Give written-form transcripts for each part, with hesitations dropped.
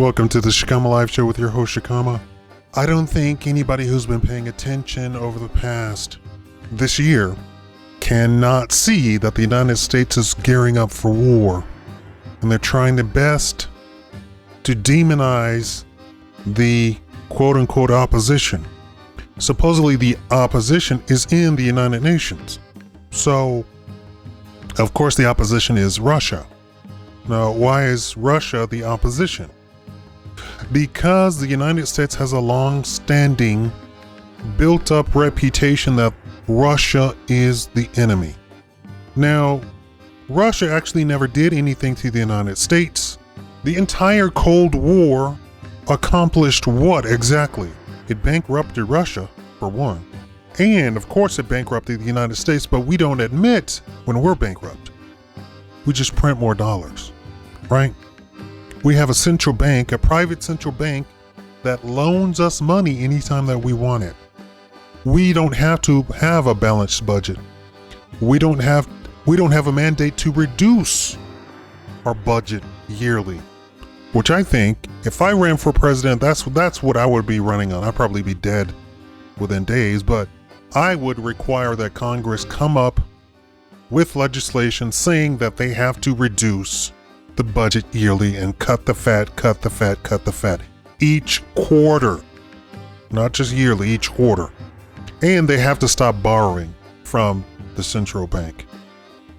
Welcome to the Shikama Live Show with your host, Shikama. I don't think anybody who's been paying attention over the past this year cannot see that the United States is gearing up for war. And they're trying their best to demonize the quote-unquote opposition. Supposedly the opposition is in the United Nations. So, of course, the opposition is Russia. Now, why is Russia the opposition? Because the United States has a long-standing, built-up reputation that Russia is the enemy. Now, Russia actually never did anything to the United States. The entire Cold War accomplished what exactly? It bankrupted Russia, for one. And, of course, it bankrupted the United States, but we don't admit when we're bankrupt. We just print more dollars, right? We have a central bank, a private central bank, that loans us money anytime that we want it. We don't have to have a balanced budget. We don't have a mandate to reduce our budget yearly. Which I think, if I ran for president, that's what I would be running on. I'd probably be dead within days, but I would require that Congress come up with legislation saying that they have to reduce the budget yearly and cut the fat each quarter, not just yearly, each quarter. And they have to stop borrowing from the central bank.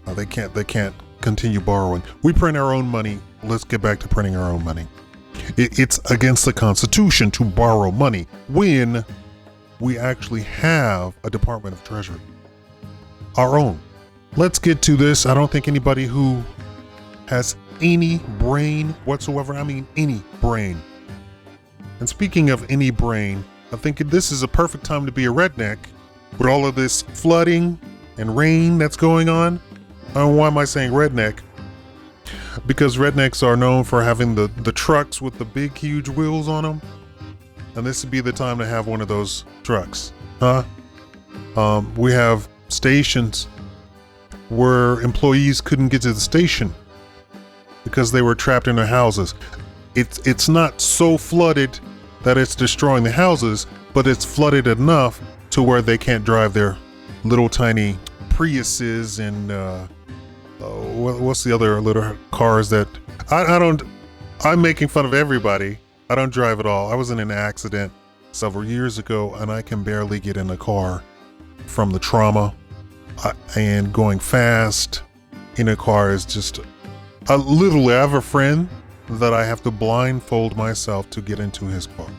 They can't continue borrowing. We print our own money. Let's get back to printing our own money. It's against the Constitution to borrow money when we actually have a Department of Treasury, our own. Let's get to this. I don't think anybody who has any brain whatsoever, I mean any brain. And speaking of any brain, I think this is a perfect time to be a redneck with all of this flooding and rain that's going on. Why am I saying redneck? Because rednecks are known for having the trucks with the big, huge wheels on them. And this would be the time to have one of those trucks. We have stations where employees couldn't get to the station because they were trapped in their houses. It's not so flooded that it's destroying the houses, but it's flooded enough to where they can't drive their little tiny Priuses and what's the other little cars that I'm making fun of everybody. I don't drive at all. I was in an accident several years ago and I can barely get in a car from the trauma, and going fast in a car is just literally, I have a friend that I have to blindfold myself to get into his car.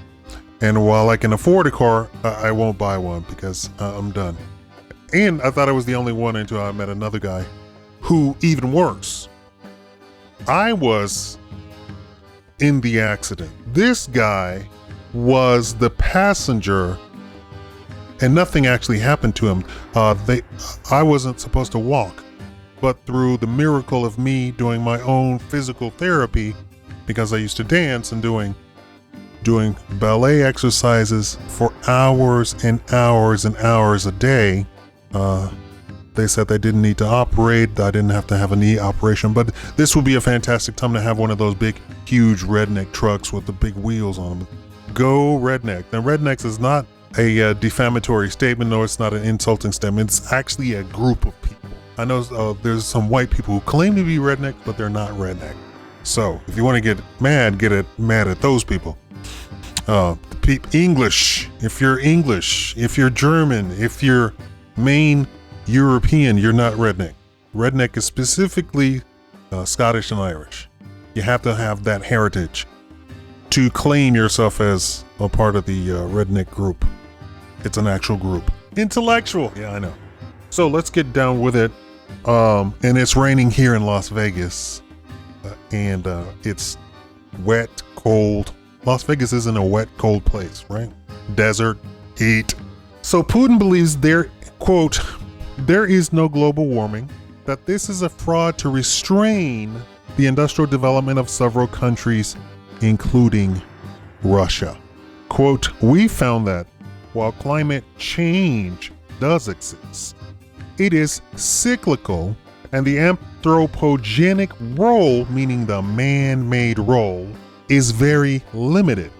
And while I can afford a car, I won't buy one because I'm done. And I thought I was the only one until I met another guy who even worse. I was in the accident. This guy was the passenger and nothing actually happened to him. I wasn't supposed to walk. But through the miracle of me doing my own physical therapy, because I used to dance and doing ballet exercises for hours and hours and hours a day, they said they didn't need to operate. I didn't have to have a knee operation. But this would be a fantastic time to have one of those big, huge redneck trucks with the big wheels on them. Go redneck. Now, rednecks is not a defamatory statement, nor it's not an insulting statement. It's actually a group of people. I know there's some white people who claim to be redneck, but they're not redneck. So if you want to get mad at those people. English, if you're German, if you're main European, you're not redneck. Redneck is specifically Scottish and Irish. You have to have that heritage to claim yourself as a part of the redneck group. It's an actual group. Intellectual. Yeah, I know. So let's get down with it. And it's raining here in Las Vegas. And it's wet, cold. Las Vegas isn't a wet, cold place, right? Desert, heat. So Putin believes quote, there is no global warming, that this is a fraud to restrain the industrial development of several countries, including Russia. Quote, we found that while climate change does exist, it is cyclical, and the anthropogenic role, meaning the man-made role, is very limited.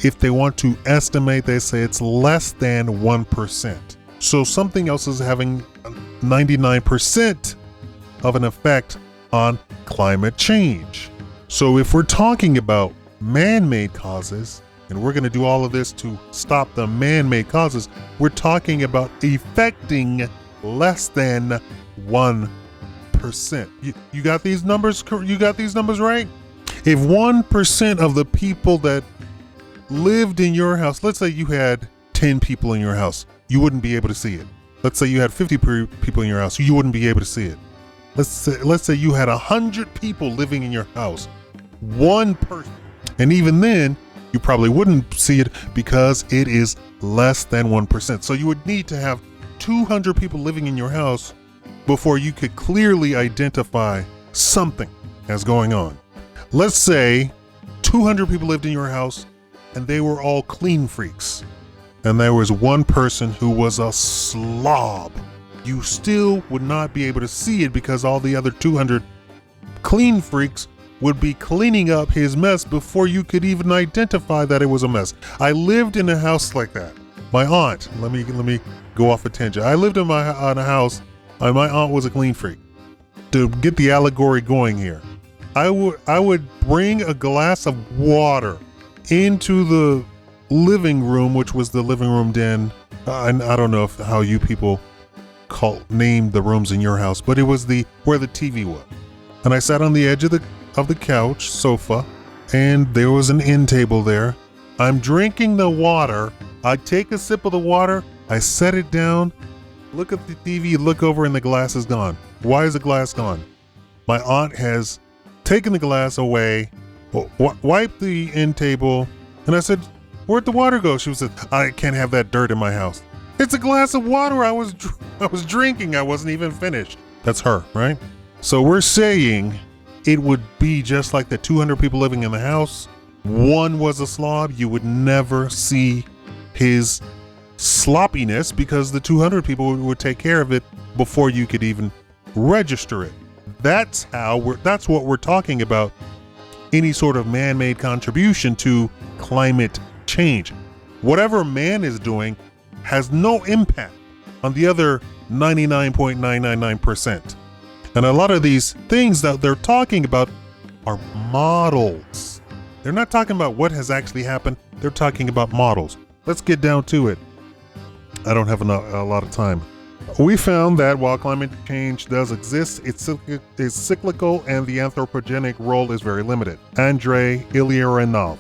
If they want to estimate, they say it's less than 1%. So something else is having 99% of an effect on climate change. So if we're talking about man-made causes, and we're going to do all of this to stop the man-made causes, we're talking about affecting less than 1%. You got these numbers? You got these numbers right? If 1% of the people that lived in your house, let's say you had 10 people in your house, you wouldn't be able to see it. Let's say you had 50 people in your house, you wouldn't be able to see it. Let's say you had 100 people living in your house, one person, and even then, you probably wouldn't see it because it is less than 1%. So you would need to have 200 people living in your house before you could clearly identify something that's going on. Let's say 200 people lived in your house and they were all clean freaks, and there was one person who was a slob. You still would not be able to see it because all the other 200 clean freaks would be cleaning up his mess before you could even identify that it was a mess. I lived in a house like that. My aunt, let me go off a tangent. I lived in a house, and my aunt was a clean freak. To get the allegory going here, I would bring a glass of water into the living room, which was the living room den. And I don't know how you people named the rooms in your house, but it was where the TV was. And I sat on the edge of the couch sofa, and there was an end table there. I'm drinking the water. I take a sip of the water. I set it down, look at the TV, look over, and the glass is gone. Why is the glass gone? My aunt has taken the glass away, wiped the end table, and I said, "Where'd the water go?" She said, "I can't have that dirt in my house." It's a glass of water I was drinking. I wasn't even finished. That's her, right? So we're saying it would be just like the 200 people living in the house. One was a slob. You would never see his sloppiness because the 200 people would take care of it before you could even register it. That's what we're talking about. Any sort of man-made contribution to climate change. Whatever man is doing has no impact on the other 99.999%. And a lot of these things that they're talking about are models. They're not talking about what has actually happened. They're talking about models. Let's get down to it. I don't have a lot of time. We found that while climate change does exist, it's cyclical and the anthropogenic role is very limited. Andrei Ilyarinov,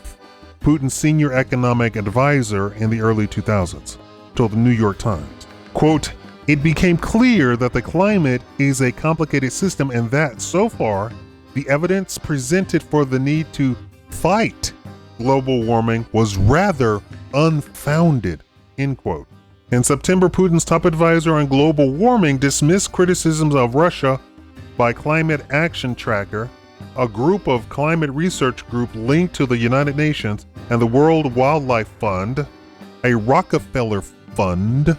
Putin's senior economic advisor in the early 2000s, told the New York Times, quote, "It became clear that the climate is a complicated system and that, so far, the evidence presented for the need to fight global warming was rather unfounded," end quote. In September, Putin's top advisor on global warming dismissed criticisms of Russia by Climate Action Tracker, a group of climate research group linked to the United Nations and the World Wildlife Fund, a Rockefeller funded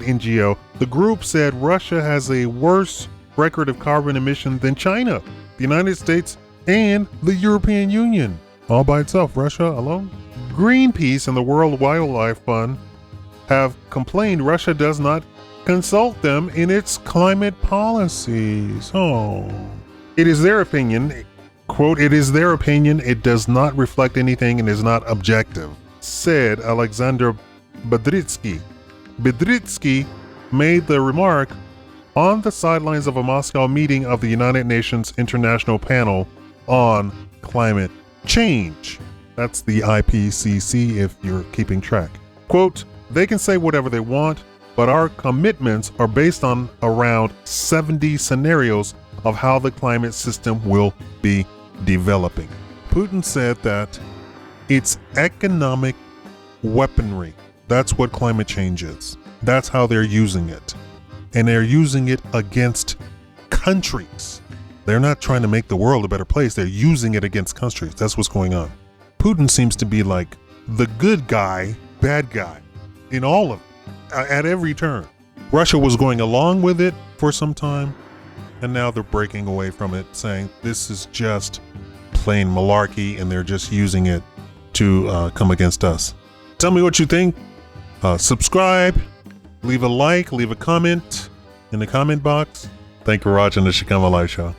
NGO. The group said Russia has a worse record of carbon emission than China, the United States, and the European Union. All by itself, Russia alone. Greenpeace and the World Wildlife Fund have complained Russia does not consult them in its climate policies. It is their opinion, quote, "It is their opinion, it does not reflect anything and is not objective," said Alexander Bedritsky. Bedritsky made the remark on the sidelines of a Moscow meeting of the United Nations International Panel on Climate Change. That's the IPCC if you're keeping track. Quote, "They can say whatever they want, but our commitments are based on around 70 scenarios of how the climate system will be developing." Putin said that it's economic weaponry. That's what climate change is. That's how they're using it. And they're using it against countries. They're not trying to make the world a better place. They're using it against countries. That's what's going on. Putin seems to be like the good guy, bad guy in all of it, at every turn. Russia was going along with it for some time, and now they're breaking away from it, saying this is just plain malarkey and they're just using it to come against us. Tell me what you think. Subscribe, leave a like, leave a comment in the comment box. Thank you for watching the Shikama Live Show.